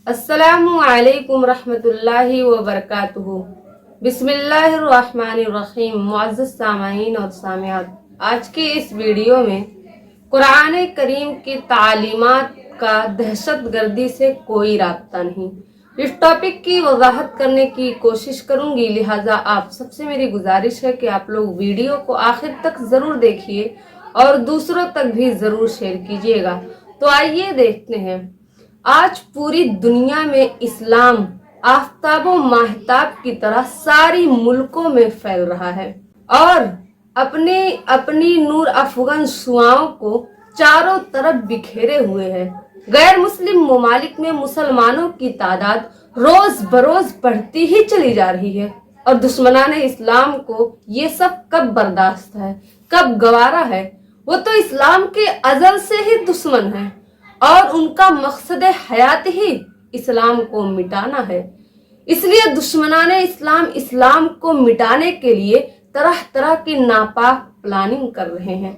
अस्सलामुअलैकुम रहमतुल्लाहि व बरकातुहू। बिस्मिल्लाहिर्रहमानिर्रहीम। मुअज़्ज़ज़ सामाईन और सामियात, आज की इस वीडियो में कुरान करीम की तालीमात का दहशतगर्दी से कोई राब्ता नहीं, इस टॉपिक की वजाहत करने की कोशिश करूंगी। लिहाजा आप सबसे मेरी गुजारिश है कि आप लोग वीडियो को आखिर तक ज़रूर देखिए और दूसरों तक भी ज़रूर शेयर कीजिएगा। तो आइए देखते हैं। आज पूरी दुनिया में इस्लाम आफताबो माहताब की तरह सारी मुल्कों में फैल रहा है और अपनी अपनी नूर अफगन शुआओं को चारों तरफ बिखेरे हुए है। गैर मुस्लिम ममालिक में मुसलमानों की तादाद रोज बरोज बढ़ती ही चली जा रही है और दुश्मनान इस्लाम को ये सब कब बर्दाश्त है, कब गवारा है। वो तो इस्लाम के अजल से ही दुश्मन है और उनका मकसद हयात ही इस्लाम को मिटाना है। इसलिए दुश्मनाने इस्लाम को मिटाने के लिए तरह तरह की नापाक प्लानिंग कर रहे हैं।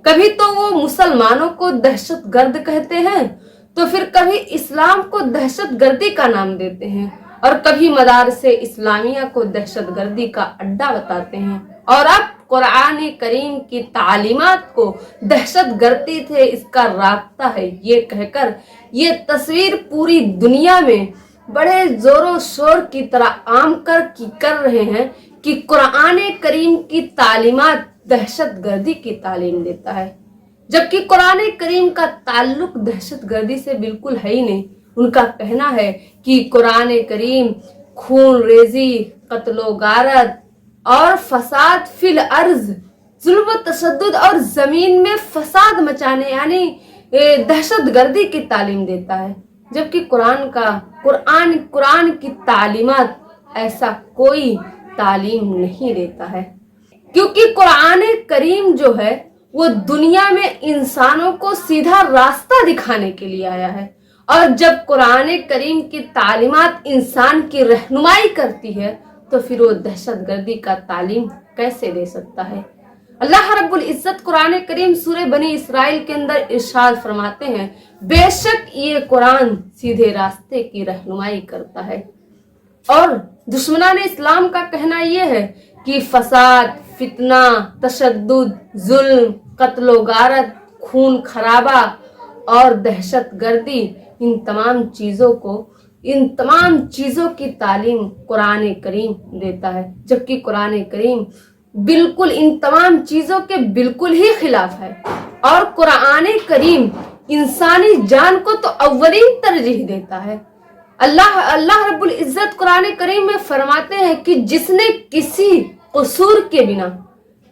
कभी तो वो मुसलमानों को दहशतगर्द कहते हैं, तो फिर कभी इस्लाम को दहशतगर्दी का नाम देते हैं और कभी मदारसे इस्लामिया को दहशतगर्दी का अड्डा बताते हैं और अब कुरान करीम की तालीमात को दहशतगर्दी से इसका राब्ता है ये कहकर ये तस्वीर पूरी दुनिया में बड़े जोरों शोर की तरह आम कर रहे हैं कि कुरान करीम की तालीमात दहशतगर्दी की तालीम देता है, जबकि कुरान करीम का ताल्लुक दहशतगर्दी से बिल्कुल है ही नहीं। उनका कहना है कि कुरान करीम खून रेजी, कत्लो गारत और फसाद फिल अर्ज, जुल्म तशद्दुद और जमीन में फसाद मचाने यानी दहशतगर्दी की तालीम देता है, जबकि कुरान की तालीमात ऐसा कोई तालीम नहीं देता है। क्योंकि कुरान करीम जो है वो दुनिया में इंसानों को सीधा रास्ता दिखाने के लिए आया है और जब कुरान करीम की तालीमात इंसान की रहनुमाई करती है तो फिर वो दहशतगर्दी का तालीम कैसे दे सकता है। अल्लाह रब्बुल इज्जत कुरान करीम सूरे बनी इसराइल के अंदर इरशाद फरमाते हैं, बेशक ये कुरान सीधे रास्ते की रहनुमाई करता है। और दुश्मनान इस्लाम का कहना यह है कि फसाद, फितना, तशद्दुद, जुल्म, कत्लो गारत, खून खराबा और दहशतगर्दी, इन तमाम चीजों की तालीम कुरान करीम देता है, जबकि कुरान करीम बिल्कुल इन तमाम चीजों के बिल्कुल ही खिलाफ है। और कुरान करीम इंसानी जान को तो अव्वलीन तरजीह देता है। अल्लाह रब्बुल इज्जत कुरान करीम में फरमाते हैं कि जिसने किसी कसूर के बिना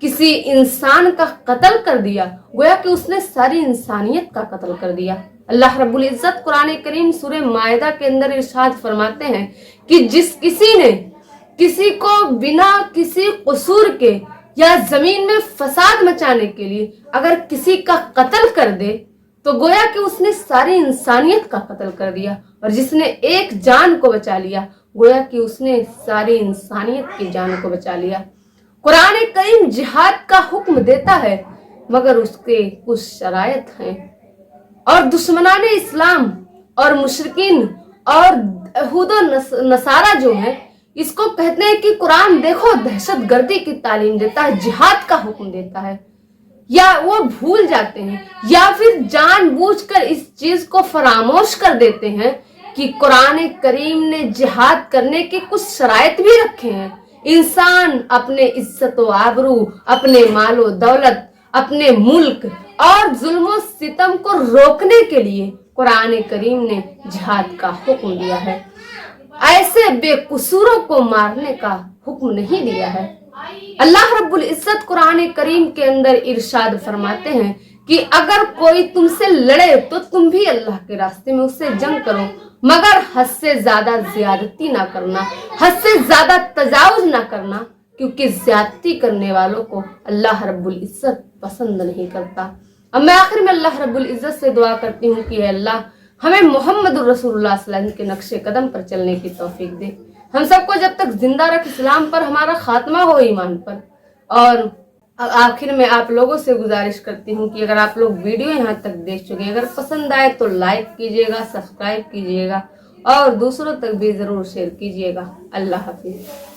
किसी इंसान का कत्ल कर दिया, गोया कि उसने सारी इंसानियत का कत्ल कर दिया। अल्लाह रब्बुल इज्जत कुरान करीम सूरे मायदा के अंदर इरशाद फरमाते हैं कि जिस किसी ने किसी को बिना किसी कसूर के या जमीन में फसाद मचाने के लिए अगर किसी का कत्ल कर दे तो गोया कि उसने सारी इंसानियत का कत्ल कर दिया, और जिसने एक जान को बचा लिया गोया कि उसने सारी इंसानियत की जान को बचा लिया। कुरान करीम जिहाद का हुक्म देता है मगर उसके कुछ शरायत हैं और दुश्मनान इस्लाम और मुशरिकीन और यहूद नसारा जो है इसको कहते हैं कि कुरान देखो दहशतगर्दी की तालीम देता है, जिहाद का हुक्म देता है, या वो भूल जाते हैं या फिर जानबूझकर इस चीज को फरामोश कर देते हैं कि कुरान करीम ने जिहाद करने के कुछ शरायत भी रखे हैं। इंसान अपने इज्जत व आबरू, अपने मालो दौलत, अपने मुल्क और जुल्म सितम को रोकने के लिए कुरान करीम ने जिहाद का हुक्म दिया है। ऐसे बेकसूरों को मारने का हुक्म नहीं दिया है। अल्लाह रब्बुल इज्जत कुरान करीम के अंदर इरशाद फरमाते हैं कि अगर कोई तुमसे लड़े तो तुम भी अल्लाह के रास्ते में उससे जंग करो, मगर हद से ज्यादा ज्यादती ना करना, हद से ज्यादा तजावुज ना करना, क्योंकि ज्यादती करने वालों को अल्लाह रब्बुल इज्जत पसंद नहीं करता। अब मैं आखिर में अल्लाह रब्बुल इज्जत से दुआ करती हूँ कि अल्लाह हमें मोहम्मद रसूलुल्लाह सल्लल्लाहु अलैहि वसल्लम के नक्शे कदम पर चलने की तौफीक दे। हम सबको जब तक जिंदा रख इस्लाम पर, हमारा खात्मा हो ईमान पर। और आखिर में आप लोगों से गुजारिश करती हूँ कि अगर आप लोग वीडियो यहाँ तक देख चुके हैं, अगर पसंद आए तो लाइक कीजिएगा, सब्सक्राइब कीजिएगा اور دوسروں تک بھی ضرور شیئر کیجیے گا. اللہ حافظ.